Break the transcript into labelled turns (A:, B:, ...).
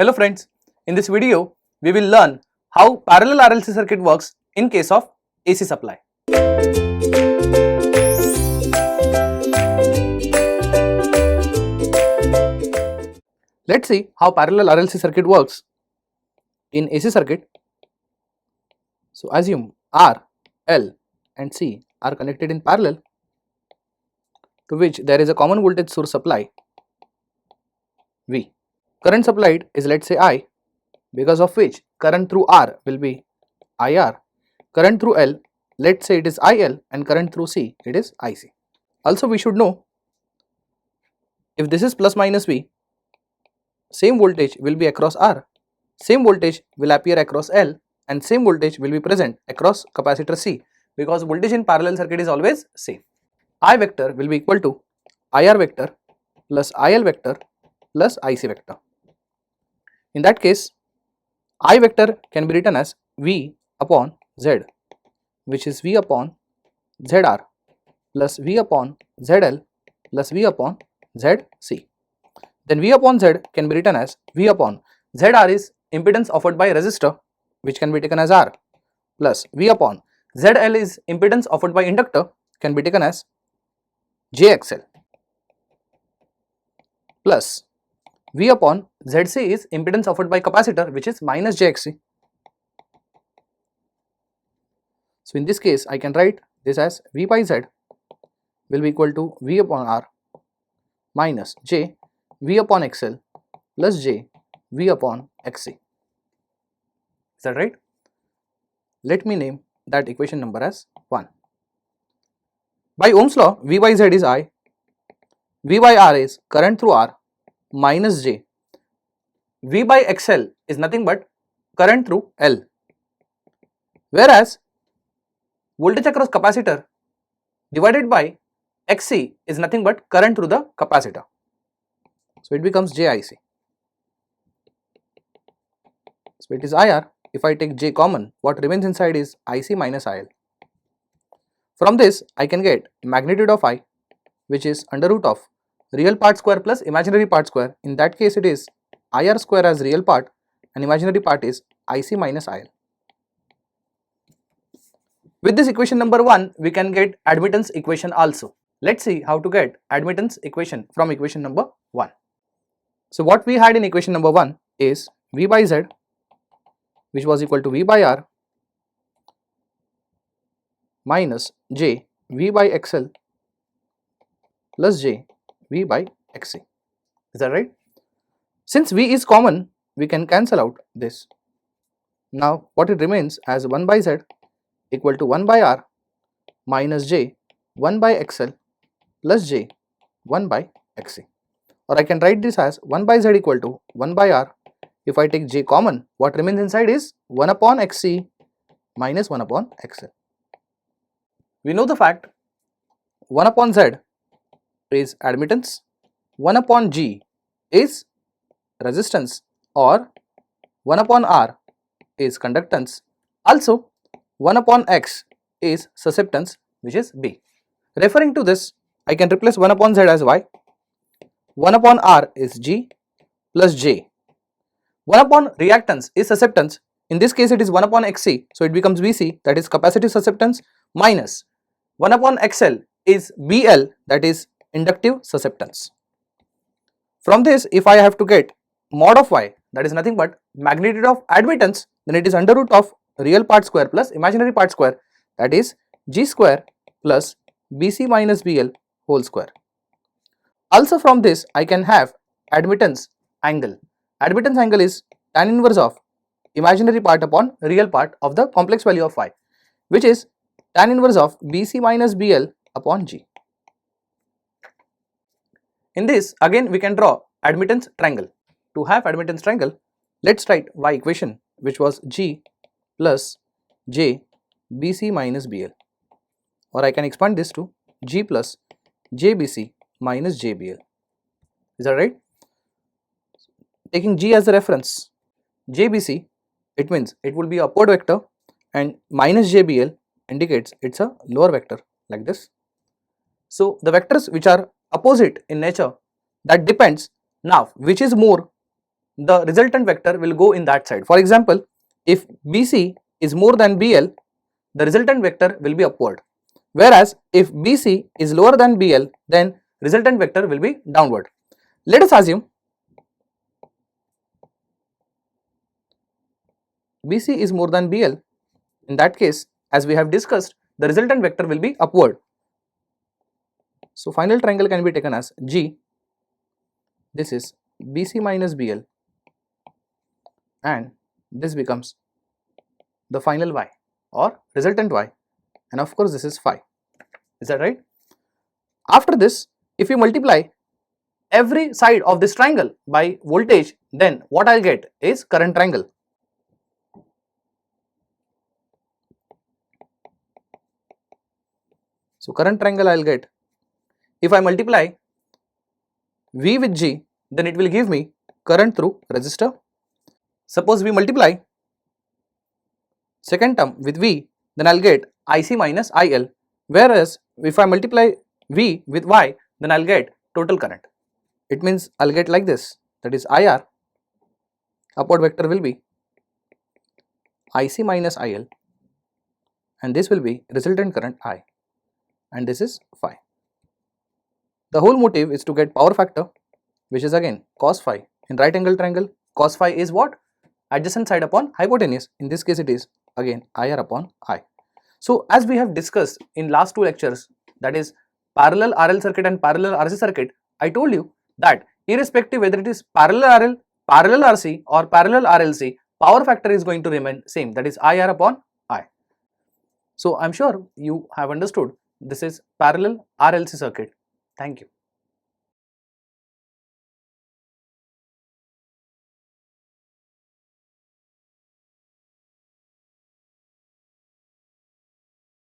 A: Hello friends, in this video we will learn how parallel RLC circuit works in case of AC supply. Let's see how parallel RLC circuit works in AC circuit. So assume R, L and C are connected in parallel, to which there is a common voltage source supply V. Current supplied is, let's say, I, because of which current through R will be IR. Current through L, let's say it is IL, and current through C, it is IC. Also we should know, if this is plus minus V, same voltage will be across R, same voltage will appear across L, and same voltage will be present across capacitor C, because voltage in parallel circuit is always same. I vector will be equal to IR vector plus IL vector plus IC vector. In that case, I vector can be written as V upon Z, which is V upon ZR plus V upon ZL plus V upon ZC. Then V upon Z can be written as V upon ZR is impedance offered by resistor, which can be taken as R, plus V upon ZL is impedance offered by inductor, can be taken as JXL, plus V upon ZC is impedance offered by capacitor, which is minus JXC. So in this case I can write this as V by Z will be equal to V upon R minus J V upon XL plus J V upon XC. Is that right? Let me name that equation number as 1. By Ohm's law, V by Z is I, V by R is current through R minus J, V by XL is nothing but current through L, whereas voltage across capacitor divided by XC is nothing but current through the capacitor. So it becomes JIC. So it is IR. If I take J common, what remains inside is IC minus IL. From this I can get magnitude of I, which is under root of real part square plus imaginary part square. In that case it is IR square as real part and imaginary part is IC minus IL. With this equation number 1, we can get admittance equation also. Let's see how to get admittance equation from equation number 1. So what we had in equation number 1 is V by Z, which was equal to V by R minus J V by XL plus J V by XC. Is that right? Since V is common, we can cancel out this. Now what it remains as 1 by Z equal to 1 by R minus J 1 by XL plus J 1 by XC. Or I can write this as 1 by Z equal to 1 by R. If I take J common, what remains inside is 1 upon XC minus 1 upon XL. We know the fact 1 upon Z is admittance, 1 upon G is resistance, or 1 upon R is conductance. Also 1 upon X is susceptance, which is B. Referring to this, I can replace 1 upon Z as Y, 1 upon R is G plus J. 1 upon reactance is susceptance. In this case it is 1 upon XC, so it becomes VC, that is capacitive susceptance, minus 1 upon XL is BL, that is inductive susceptance. From this, if I have to get mod of Y, that is nothing but magnitude of admittance, then it is under root of real part square plus imaginary part square, that is G square plus BC minus BL whole square. Also from this I can have admittance angle. Admittance angle is tan inverse of imaginary part upon real part of the complex value of Y, which is tan inverse of BC minus BL upon G. In this again we can draw admittance triangle. To have admittance triangle, let's write Y equation, which was G plus J BC minus BL, or I can expand this to G plus JBC minus JBL. Is that right? Taking G as the reference, JBC, it means it will be upward vector, and minus JBL indicates it's a lower vector, like this. So the vectors which are opposite in nature, that depends. Now which is more, the resultant vector will go in that side. For example, if BC is more than BL, the resultant vector will be upward. Whereas if BC is lower than BL, then resultant vector will be downward. Let us assume BC is more than BL. In that case, as we have discussed, the resultant vector will be upward. So final triangle can be taken as G. This is BC minus BL, and this becomes the final Y or resultant Y, and of course this is phi. Is that right? After this, if you multiply every side of this triangle by voltage, then what I'll get is current triangle. So current triangle I'll get, if I multiply V with G, then it will give me current through resistor. Suppose we multiply second term with V, then I'll get IC minus IL, whereas if I multiply V with Y, then I'll get total current. It means I'll get like this, that is IR, upward vector will be IC minus IL, and this will be resultant current I, and this is phi. The whole motive is to get power factor, which is again cos phi. In right angle triangle, cos phi is what? Adjacent side upon hypotenuse. In this case it is again IR upon I. So as we have discussed in last two lectures, that is parallel RL circuit and parallel RC circuit, I told you that irrespective whether it is parallel RL, parallel RC or parallel RLC, power factor is going to remain same, that is IR upon I. So I am sure you have understood this is parallel RLC circuit. Thank you.